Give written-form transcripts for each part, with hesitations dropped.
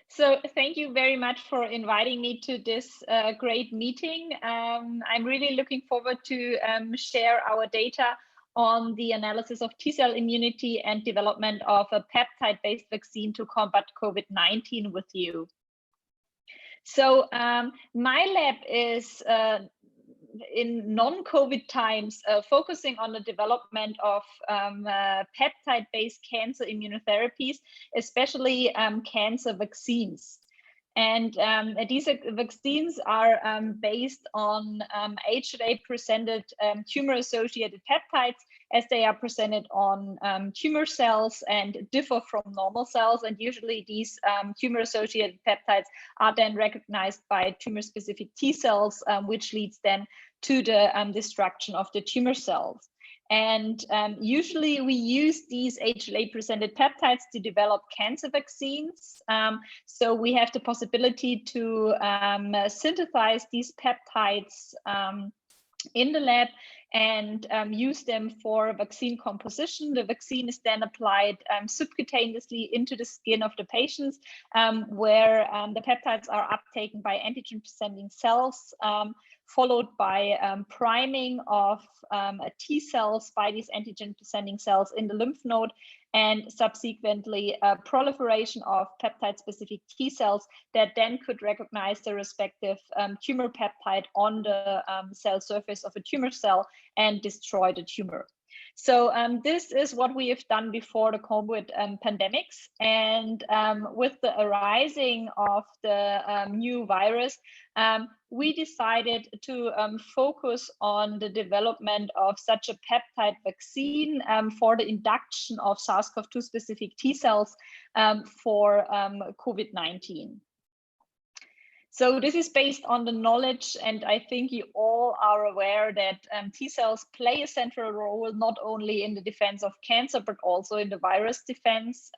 So thank you very much for inviting me to this great meeting. I'm really looking forward to share our data on the analysis of T-cell immunity and development of a peptide-based vaccine to combat COVID-19 with you. So my lab is in non-COVID times focusing on the development of peptide-based cancer immunotherapies, especially cancer vaccines. And these vaccines are based on HLA-presented tumor-associated peptides, as they are presented on tumor cells and differ from normal cells. And usually these tumor-associated peptides are then recognized by tumor-specific T cells, which leads then to the destruction of the tumor cells. And usually we use these HLA-presented peptides to develop cancer vaccines. So we have the possibility to synthesize these peptides in the lab and use them for vaccine composition. The vaccine is then applied subcutaneously into the skin of the patients, where the peptides are uptaken by antigen-presenting cells, followed by priming of T cells by these antigen-presenting cells in the lymph node, and subsequently proliferation of peptide-specific T cells that then could recognize the respective tumor peptide on the cell surface of a tumor cell and destroy the tumor. So this is what we have done before the COVID pandemics. And with the arising of the new virus, we decided to focus on the development of such a peptide vaccine for the induction of SARS-CoV-2 specific T cells for COVID-19. So this is based on the knowledge, and I think you all are aware that T cells play a central role not only in the defense of cancer, but also in the virus defense.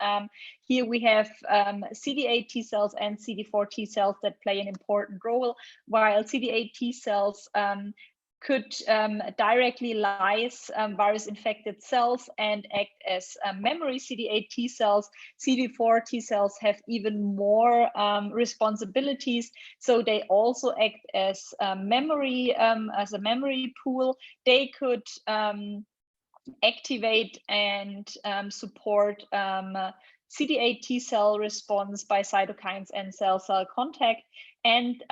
Here we have CD8 T cells and CD4 T cells that play an important role, while CD8 T cells could directly lyse virus-infected cells and act as memory CD8 T cells. CD4 T cells have even more responsibilities, so they also act as memory, as a memory pool. They could activate and support CD8 T cell response by cytokines and cell-cell contact, and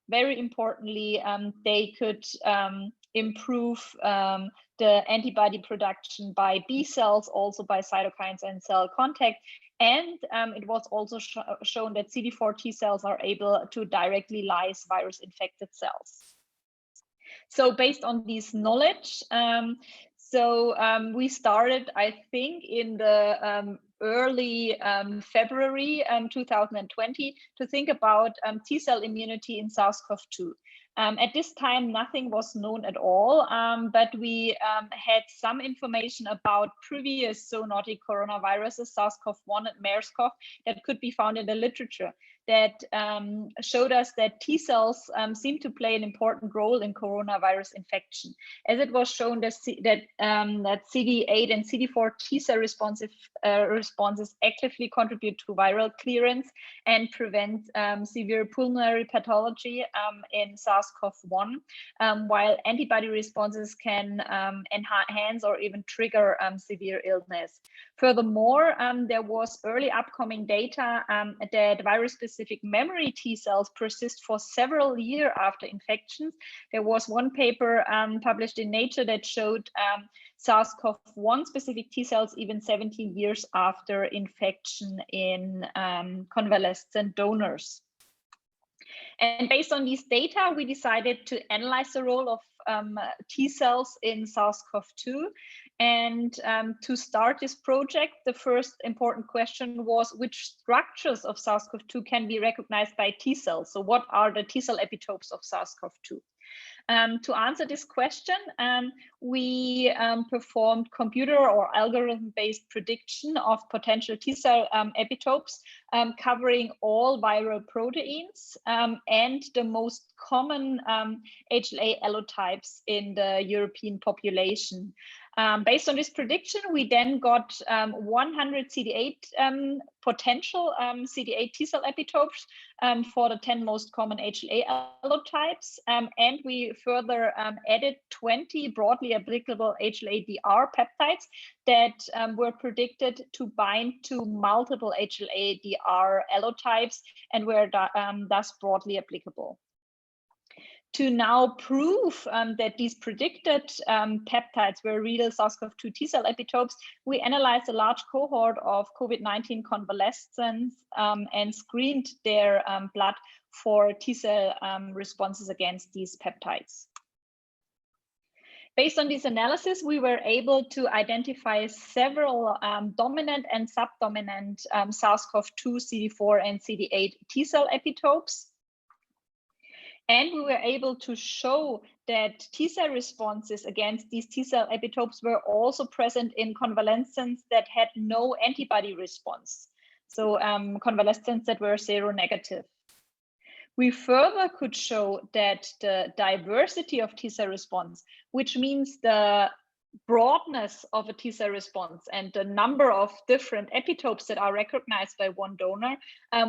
very importantly, they could improve the antibody production by B cells, also by cytokines and cell contact. And it was also shown that CD4 T cells are able to directly lyse virus-infected cells. So based on this knowledge, we started, I think, in the early February 2020 to think about T-cell immunity in SARS-CoV-2. At this time, nothing was known at all, but we had some information about previous zoonotic coronaviruses, SARS-CoV-1 and MERS-CoV, that could be found in the literature, that showed us that T cells seem to play an important role in coronavirus infection, as it was shown that CD8 and CD4 T cell responses actively contribute to viral clearance and prevent severe pulmonary pathology in SARS-CoV-1, while antibody responses can enhance or even trigger severe illness. Furthermore, there was early upcoming data that virus-specific memory T cells persist for several years after infections. There was one paper published in Nature that showed SARS-CoV-1 specific T cells even 17 years after infection in convalescent donors. And based on these data, we decided to analyze the role of T cells in SARS-CoV-2. And to start this project, the first important question was which structures of SARS-CoV-2 can be recognized by T cells? So what are the T cell epitopes of SARS-CoV-2? To answer this question, we performed computer or algorithm-based prediction of potential T-cell epitopes covering all viral proteins and the most common HLA allotypes in the European population. Based on this prediction, we then got 100 CD8 potential CD8 T-cell epitopes for the 10 most common HLA allotypes, and we further added 20 broadly applicable HLA-DR peptides that were predicted to bind to multiple HLA-DR allotypes and were thus broadly applicable. To now prove that these predicted peptides were real SARS-CoV-2 T-cell epitopes, we analyzed a large cohort of COVID-19 convalescents and screened their blood for T-cell responses against these peptides. Based on this analysis, we were able to identify several dominant and subdominant SARS-CoV-2, CD4, and CD8 T-cell epitopes. And we were able to show that T-cell responses against these T-cell epitopes were also present in convalescents that had no antibody response. So convalescents that were seronegative. We further could show that the diversity of T-cell response, which means the broadness of a T-cell response and the number of different epitopes that are recognized by one donor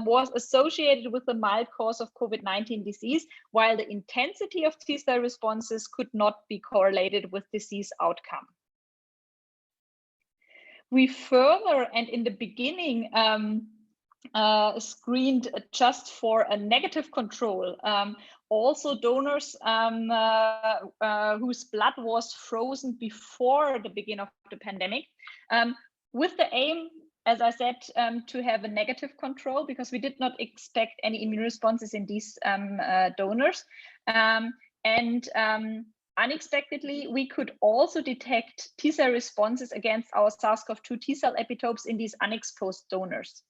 was associated with the mild course of COVID-19 disease, while the intensity of T-cell responses could not be correlated with disease outcome. We further, and in the beginning, screened just for a negative control. Also donors whose blood was frozen before the beginning of the pandemic, with the aim, as I said, to have a negative control, because we did not expect any immune responses in these donors. Unexpectedly, we could also detect T-cell responses against our SARS-CoV-2 T-cell epitopes in these unexposed donors.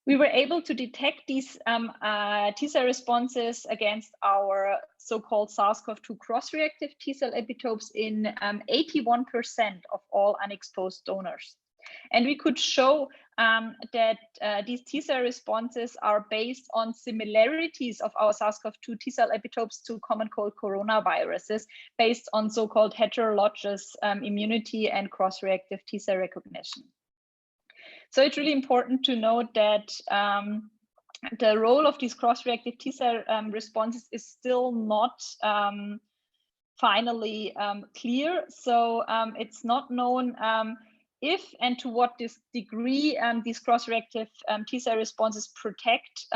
We were able to detect these T-cell responses against our so-called SARS-CoV-2 cross-reactive T-cell epitopes in 81% of all unexposed donors. And we could show that these T-cell responses are based on similarities of our SARS-CoV-2 T-cell epitopes to common cold coronaviruses, based on so-called heterologous immunity and cross-reactive T-cell recognition. So it's really important to note that the role of these cross-reactive T-cell responses is still not finally clear. So it's not known if and to what degree these cross-reactive T-cell responses protect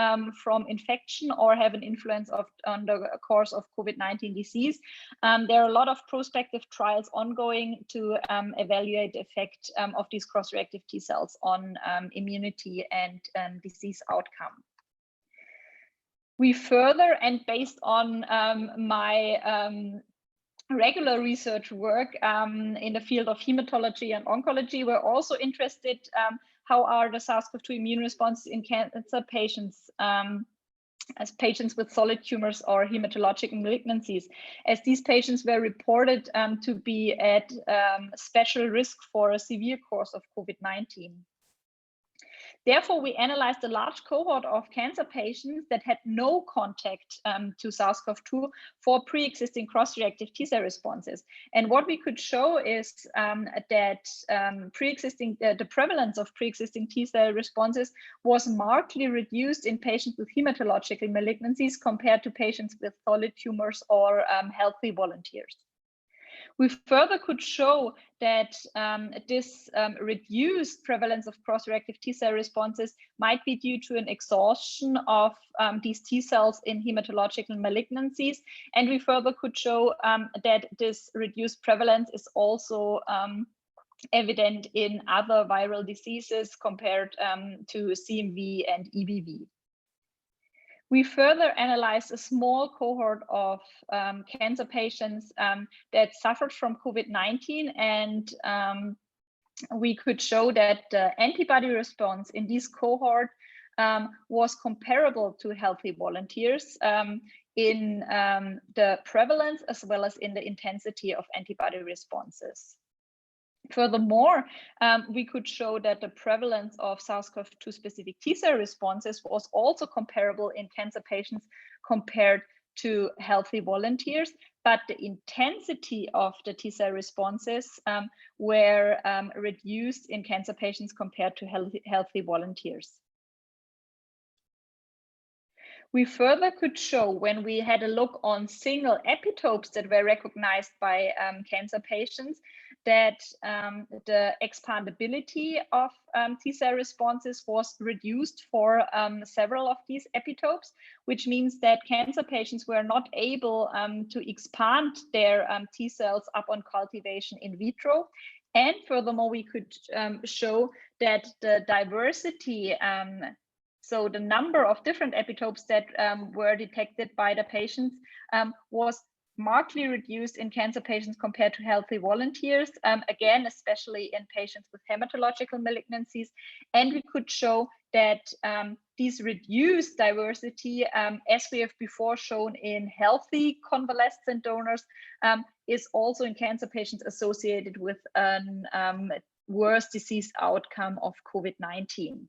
from infection or have an influence on the course of COVID-19 disease. There are a lot of prospective trials ongoing to evaluate the effect of these cross-reactive T-cells on immunity and disease outcome. We further, and based on my regular research work in the field of hematology and oncology, we're also interested how are the SARS-CoV-2 immune responses in cancer patients, as patients with solid tumors or hematologic malignancies, as these patients were reported to be at special risk for a severe course of COVID-19. Therefore, we analyzed a large cohort of cancer patients that had no contact to SARS-CoV-2 for pre-existing cross-reactive T-cell responses. And what we could show is that the prevalence of pre-existing T-cell responses was markedly reduced in patients with hematological malignancies compared to patients with solid tumors or healthy volunteers. We further could show that this reduced prevalence of cross-reactive T-cell responses might be due to an exhaustion of these T-cells in hematological malignancies. And we further could show that this reduced prevalence is also evident in other viral diseases compared to CMV and EBV. We further analyzed a small cohort of cancer patients that suffered from COVID-19, and we could show that the antibody response in this cohort was comparable to healthy volunteers in the prevalence as well as in the intensity of antibody responses. Furthermore, we could show that the prevalence of SARS-CoV-2 specific T-cell responses was also comparable in cancer patients compared to healthy volunteers, but the intensity of the T-cell responses were reduced in cancer patients compared to healthy volunteers. We further could show, when we had a look on single epitopes that were recognized by cancer patients, that the expandability of T-cell responses was reduced for several of these epitopes, which means that cancer patients were not able to expand their T-cells upon cultivation in vitro. And furthermore, we could show that the diversity, so the number of different epitopes that were detected by the patients was markedly reduced in cancer patients compared to healthy volunteers, again, especially in patients with hematological malignancies. And we could show that these reduced diversity, as we have before shown in healthy convalescent donors, is also in cancer patients associated with a worse disease outcome of COVID-19.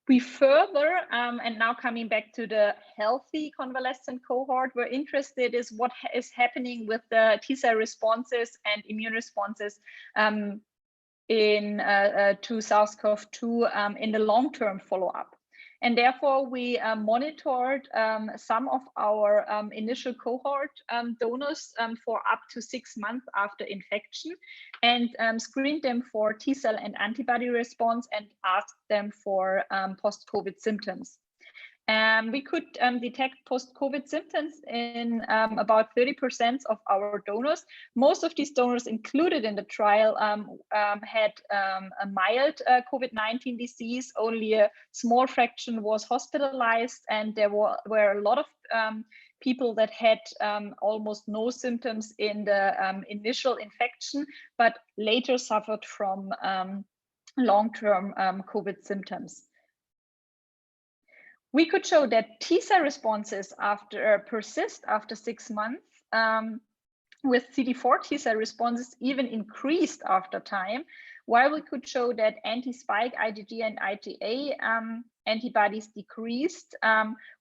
We further, and now coming back to the healthy convalescent cohort, we're interested is what is happening with the T-cell responses and immune responses to SARS-CoV-2 in the long-term follow-up. And therefore, we monitored some of our initial cohort donors for up to 6 months after infection, and screened them for T-cell and antibody response and asked them for post-COVID symptoms. We could detect post-COVID symptoms in about 30% of our donors. Most of these donors included in the trial had a mild COVID-19 disease. Only a small fraction was hospitalized, and there were a lot of people that had almost no symptoms in the initial infection, but later suffered from long-term COVID symptoms. We could show that T-cell responses persist after 6 months, with CD4 T-cell responses even increased after time, while we could show that anti-spike IgG and IgA antibodies decreased,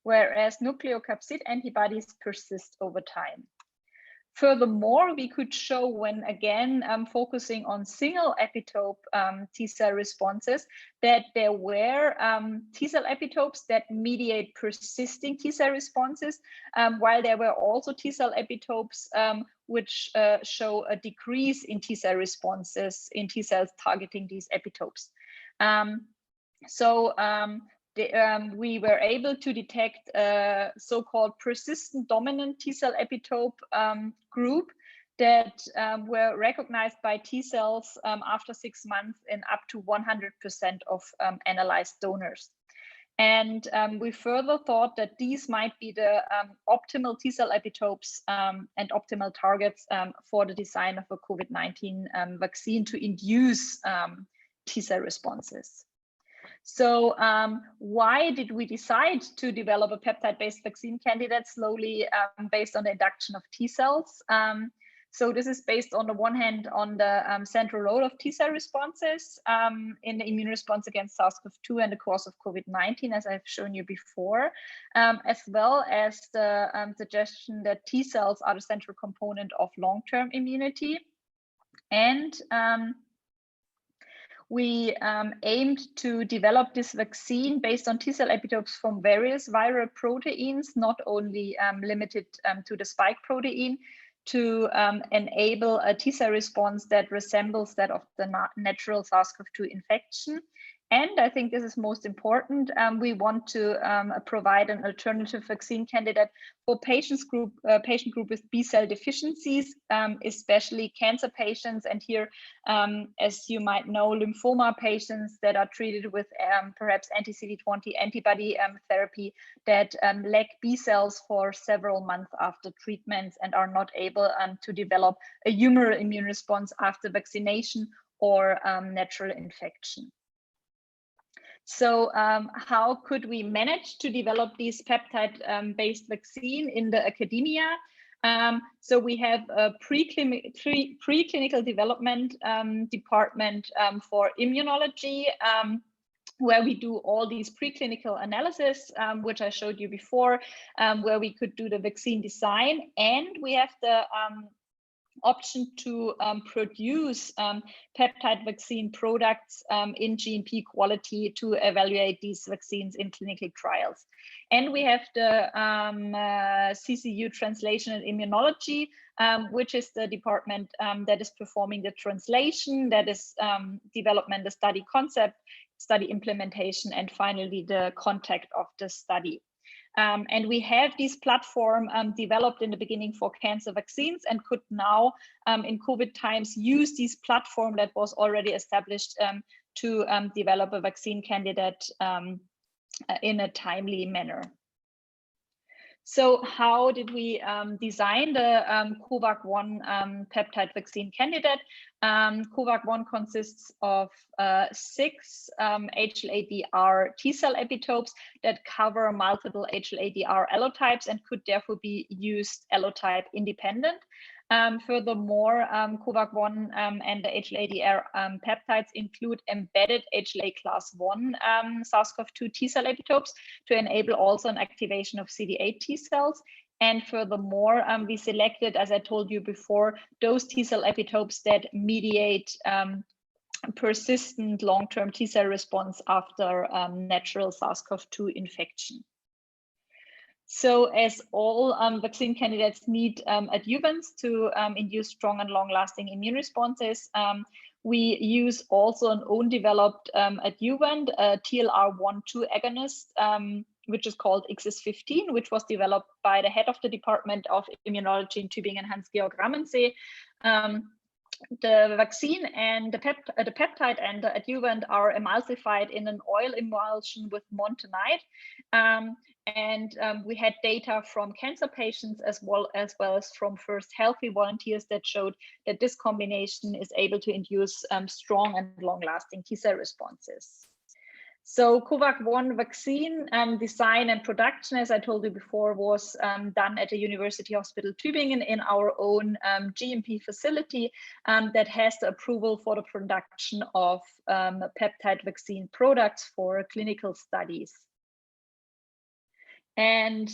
whereas nucleocapsid antibodies persist over time. Furthermore, we could show, when again focusing on single epitope T-cell responses, that there were T-cell epitopes that mediate persisting T-cell responses, while there were also T-cell epitopes which show a decrease in T-cell responses in T-cells targeting these epitopes. We were able to detect a so-called persistent dominant T-cell epitope group that were recognized by T-cells after 6 months in up to 100% of analyzed donors. And we further thought that these might be the optimal T-cell epitopes and optimal targets for the design of a COVID-19 vaccine to induce T-cell responses. So why did we decide to develop a peptide-based vaccine candidate slowly based on the induction of T-cells? So this is based on the one hand on the central role of T-cell responses in the immune response against SARS-CoV-2 and the course of COVID-19, as I've shown you before, as well as the suggestion that T-cells are the central component of long-term immunity. And we aimed to develop this vaccine based on T-cell epitopes from various viral proteins, not only limited to the spike protein, to enable a T-cell response that resembles that of the natural SARS-CoV-2 infection. And I think this is most important. We want to provide an alternative vaccine candidate for patient group with B-cell deficiencies, especially cancer patients. And here, as you might know, lymphoma patients that are treated with perhaps anti-CD20 antibody therapy that lack B-cells for several months after treatments and are not able to develop a humoral immune response after vaccination or natural infection. So how could we manage to develop this peptide-based vaccine in the academia? So we have a preclinical development department for immunology, where we do all these preclinical analysis, which I showed you before, where we could do the vaccine design, and we have the option to produce peptide vaccine products in GMP quality to evaluate these vaccines in clinical trials. And we have the CCU Translational Immunology, which is the department that is performing the translation, that is development, the study concept, study implementation, and finally the conduct of the study. And we have this platform developed in the beginning for cancer vaccines and could now, in COVID times, use this platform that was already established to develop a vaccine candidate in a timely manner. So how did we design the COVAC-1 peptide vaccine candidate? COVAC-1 consists of 6 HLA-DR T-cell epitopes that cover multiple HLA-DR allotypes and could therefore be used allotype independent. Furthermore, COVAC-1 and the HLA-DR peptides include embedded HLA class 1 SARS-CoV-2 T-cell epitopes to enable also an activation of CD8 T-cells. And furthermore, we selected, as I told you before, those T-cell epitopes that mediate persistent long-term T-cell response after natural SARS-CoV-2 infection. So as all vaccine candidates need adjuvants to induce strong and long-lasting immune responses, we use also an own developed adjuvant, a TLR1/2 agonist, which is called XS15, which was developed by the head of the Department of Immunology in Tübingen, Hans-Georg Rammensee. The vaccine and the peptide and the adjuvant are emulsified in an oil emulsion with montanide. And we had data from cancer patients as well as from first healthy volunteers that showed that this combination is able to induce strong and long-lasting T-cell responses. So COVAC-1 vaccine design and production, as I told you before, was done at the University Hospital Tübingen in our own GMP facility that has the approval for the production of peptide vaccine products for clinical studies. And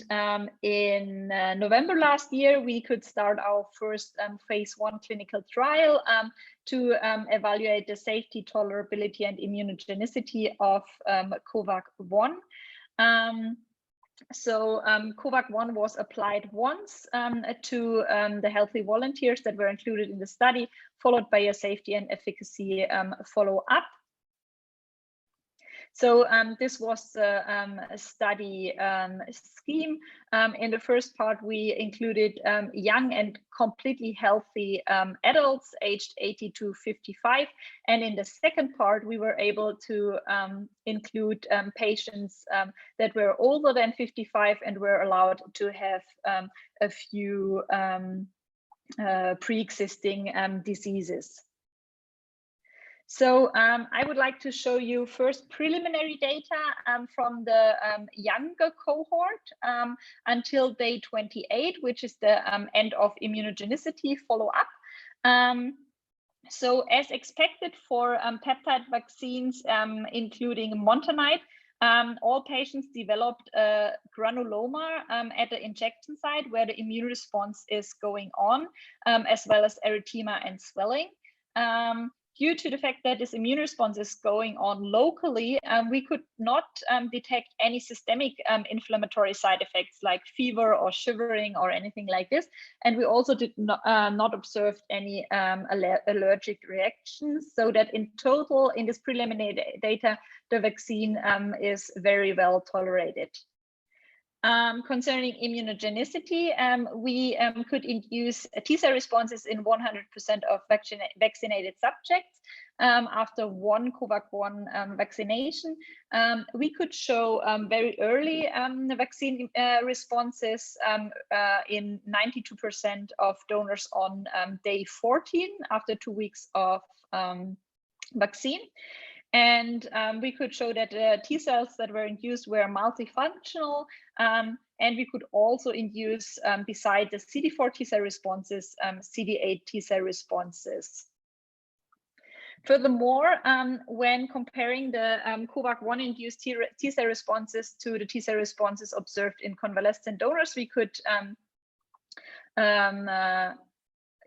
in November last year, we could start our first phase 1 clinical trial to evaluate the safety, tolerability, and immunogenicity of COVAC-1. So COVAC-1 was applied once to the healthy volunteers that were included in the study, followed by a safety and efficacy follow-up. So this was the study scheme. In the first part, we included young and completely healthy adults aged 80 to 55. And in the second part, we were able to include patients that were older than 55 and were allowed to have a few pre-existing diseases. So I would like to show you first preliminary data from the younger cohort until day 28, which is the end of immunogenicity follow-up. So as expected for peptide vaccines, including montanide, all patients developed a granuloma at the injection site where the immune response is going on, as well as erythema and swelling. Due to the fact that this immune response is going on locally, we could not detect any systemic inflammatory side effects like fever or shivering or anything like this. And we also did not observe any allergic reactions, so that in total, in this preliminary data, the vaccine is very well tolerated. Concerning immunogenicity, we could induce T-cell responses in 100% of vaccinated subjects after one COVAC-1 vaccination. We could show very early vaccine responses in 92% of donors on day 14 after 2 weeks of vaccine. And we could show that the T cells that were induced were multifunctional, and we could also induce, beside the CD4 T cell responses, CD8 T cell responses. Furthermore, when comparing the COVAX-1 induced T-cell responses to the T-cell responses observed in convalescent donors, we could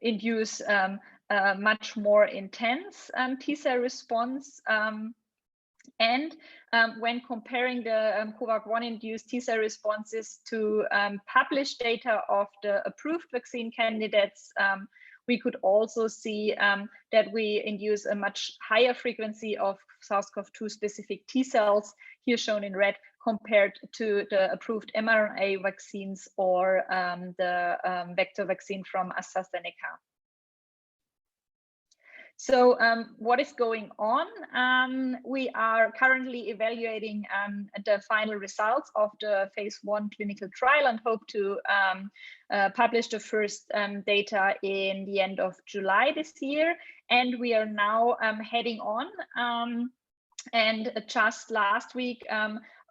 induce a much more intense T-cell response. And when comparing the COVAX-1 induced T-cell responses to published data of the approved vaccine candidates, we could also see that we induce a much higher frequency of SARS-CoV-2 specific T-cells, here shown in red, compared to the approved mRNA vaccines or the vector vaccine from AstraZeneca. So what is going on? We are currently evaluating the final results of the phase 1 clinical trial and hope to publish the first data in the end of July this year. And we are now heading on. And just last week,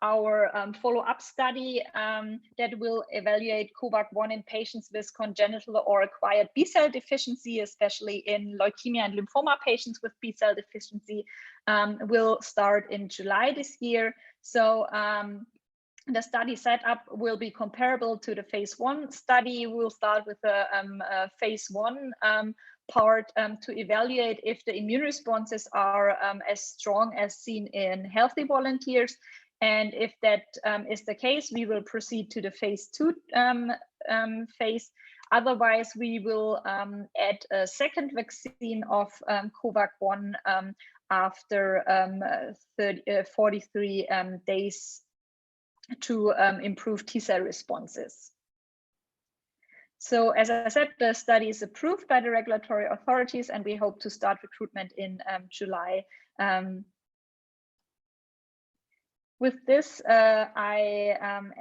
our follow-up study that will evaluate COVAX-1 in patients with congenital or acquired B-cell deficiency, especially in leukemia and lymphoma patients with B-cell deficiency, will start in July this year. So the study setup will be comparable to the phase 1 study. We'll start with a phase 1 part to evaluate if the immune responses are as strong as seen in healthy volunteers. And if that is the case, we will proceed to the phase 2 phase. Otherwise, we will add a second vaccine of COVAX-1 after 43 days to improve T-cell responses. So as I said, the study is approved by the regulatory authorities and we hope to start recruitment in July. With this, I am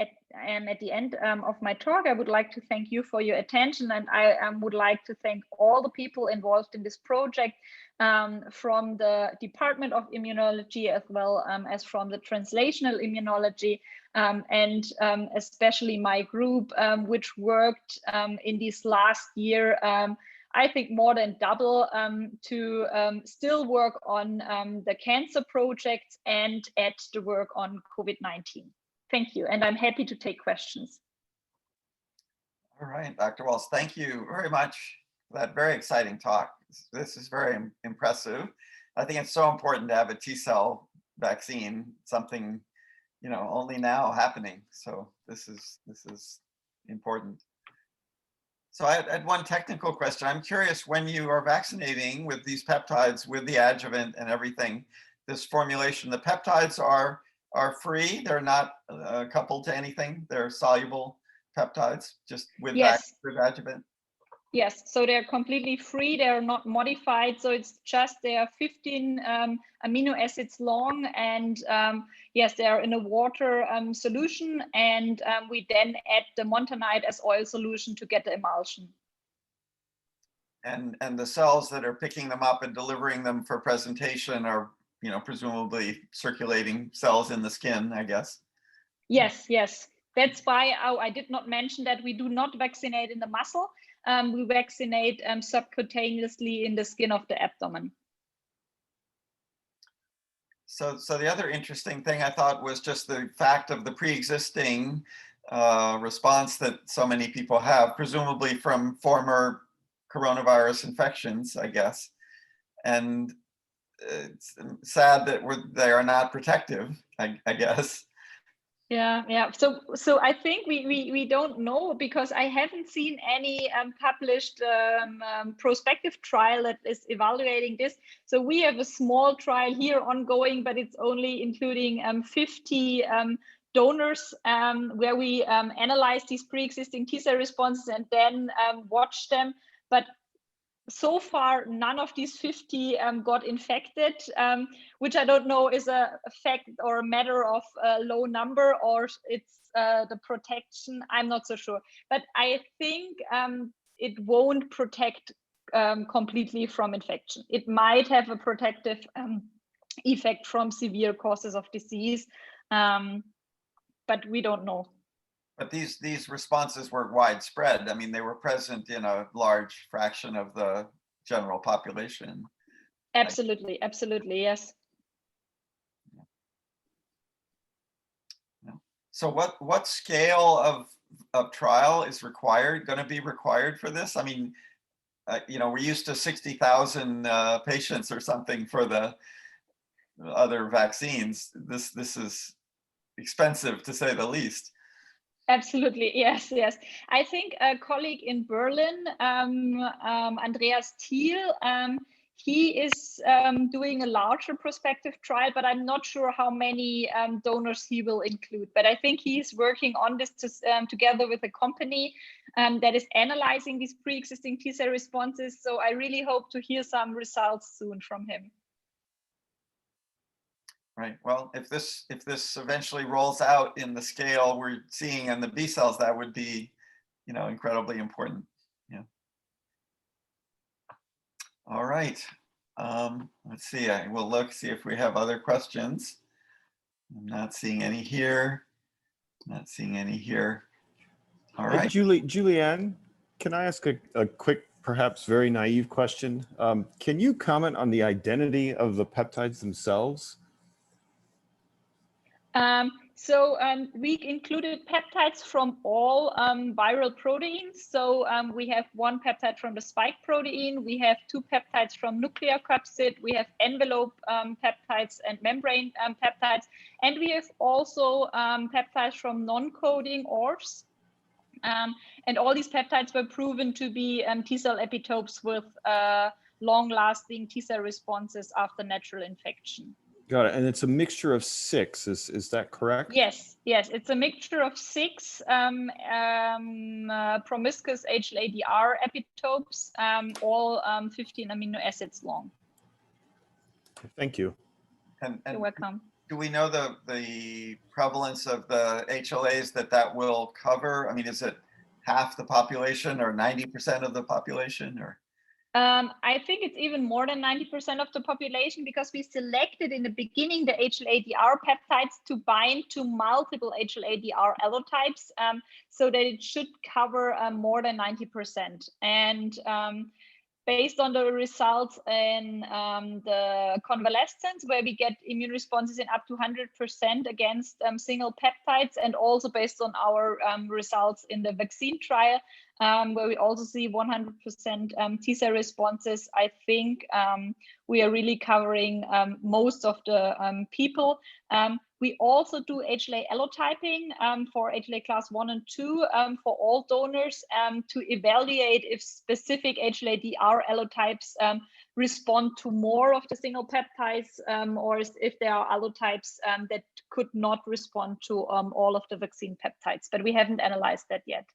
at the end of my talk. I would like to thank you for your attention, and I would like to thank all the people involved in this project from the Department of Immunology as well as from the Translational Immunology and especially my group, which worked in this last year I think more than double to still work on the cancer projects and add the work on COVID-19. Thank you, and I'm happy to take questions. All right, Dr. Walz, thank you very much for that very exciting talk. This is very impressive. I think it's so important to have a T-cell vaccine, something, you know, only now happening. So this is important. So I had one technical question. I'm curious, when you are vaccinating with these peptides, with the adjuvant and everything, this formulation, the peptides are free. They're not coupled to anything. They're soluble peptides, just with, yes. with adjuvant. Yes, so they're completely free. They're not modified. So it's just they are 15 amino acids long, and yes, they are in a water solution, and we then add the montanide as oil solution to get the emulsion. And the cells that are picking them up and delivering them for presentation are, you know, presumably circulating cells in the skin, I guess. Yes, yes. That's why I did not mention that we do not vaccinate in the muscle. We vaccinate subcutaneously in the skin of the abdomen. So the other interesting thing I thought was just the fact of the pre-existing response that so many people have, presumably from former coronavirus infections, I guess. And it's sad that they are not protective, I guess. Yeah. So I think we don't know, because I haven't seen any published prospective trial that is evaluating this. So we have a small trial here ongoing, but it's only including 50 donors where we analyze these pre-existing T-cell responses and then watch them. But so far, none of these 50 got infected, which I don't know is a fact or a matter of a low number, or it's the protection. I'm not so sure. But I think it won't protect completely from infection. It might have a protective effect from severe causes of disease, but we don't know. But these responses were widespread. I mean, they were present in a large fraction of the general population. Absolutely, absolutely, yes. So what scale of trial is going to be required for this? I mean, you know, we're used to 60,000 patients or something for the other vaccines. This is expensive, to say the least. Absolutely, yes, yes. I think a colleague in Berlin, Andreas Thiel, he is doing a larger prospective trial, but I'm not sure how many donors he will include. But I think he's working on this together with a company that is analyzing these pre-existing T-cell responses. So I really hope to hear some results soon from him. Right. Well, if this eventually rolls out in the scale we're seeing in the B cells, that would be, you know, incredibly important. Yeah. All right. Let's see. I will look, see if we have other questions. I'm not seeing any here. Not seeing any here. All right. Juliane, can I ask a quick, perhaps very naive question? Can you comment on the identity of the peptides themselves? We included peptides from all viral proteins. So we have one peptide from the spike protein. We have two peptides from nucleocapsid. We have envelope peptides and membrane peptides. And we have also peptides from non-coding ORFs. And all these peptides were proven to be T-cell epitopes with long-lasting T-cell responses after natural infection. Got it. And it's a mixture of 6. Is that correct? Yes, yes. It's a mixture of 6 promiscuous HLA-DR epitopes, all 15 amino acids long. Thank you. And you're welcome. Do we know the prevalence of the HLAs that will cover? I mean, is it half the population or 90% of the population, or? I think it's even more than 90% of the population, because we selected in the beginning the HLA-DR peptides to bind to multiple HLA-DR allotypes, so that it should cover more than 90%. And based on the results in the convalescence, where we get immune responses in up to 100% against single peptides, and also based on our results in the vaccine trial, where we also see 100% T-cell responses, I think we are really covering most of the people. We also do HLA allotyping for HLA class 1 and 2 for all donors to evaluate if specific HLA-DR allotypes respond to more of the single peptides, or if there are allotypes that could not respond to all of the vaccine peptides. But we haven't analyzed that yet.